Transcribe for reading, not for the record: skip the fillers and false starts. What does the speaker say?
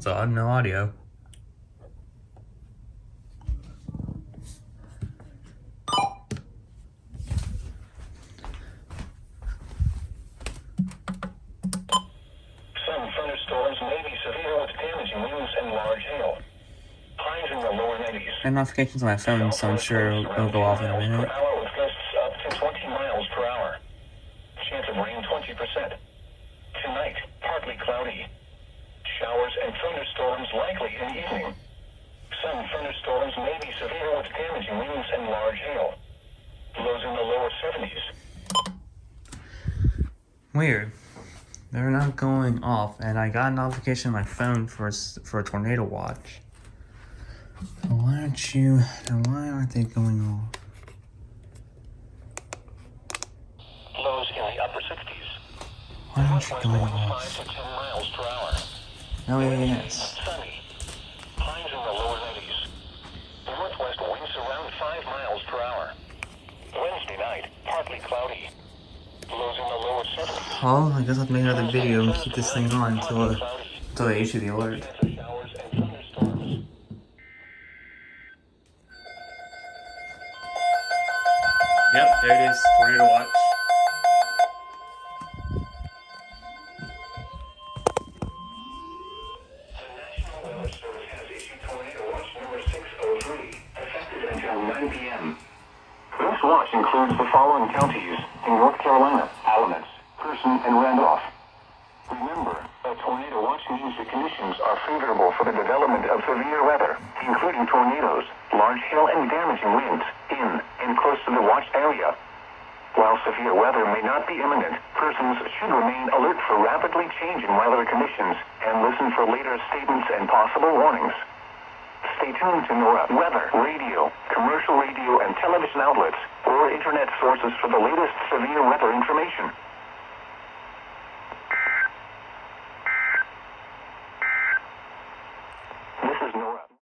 That's odd, no audio. Some thunderstorms may be severe with damaging winds and large hail. Highs in the lower 90s. And notifications on my phone, so I'm sure it'll go off in a minute. Per hour with gusts up to 20 miles per hour. Chance of rain 20%. Tonight, partly cloudy. Showers and thunderstorms likely in the evening. Some thunderstorms may be severe with damaging winds and large hail. Lows in the lower 70s. Weird. They're not going off, and I got a notification on my phone for a tornado watch. Why aren't they going off? Lows in the upper 60s. Why aren't you going Northwest winds off? 5 to 10 miles per hour. Oh, yes. Sunny. Highs in the lower 90s. Northwest winds around 5 miles per hour. Wednesday night, partly cloudy. Lows in the lower 70s. Well, I guess I'll make another video and keep this thing on until they issue the alert. Chance of showers and thunderstorms. Yep, there it is. Tornado watch. The National Weather Service has issued Tornado Watch number 603, effective until 9 p.m. This watch includes the following counties in North Carolina: Alamance, Person, and Randolph. Remember, a tornado watch means the conditions are favorable for the development of severe weather, including tornadoes, large hail, and damaging winds in and close to the watched area. While severe weather may not be imminent, persons should remain alert for rapidly changing weather conditions and listen for later statements and possible warnings. Stay tuned to NOAA weather, radio, commercial radio and television outlets, or internet sources for the latest severe weather information.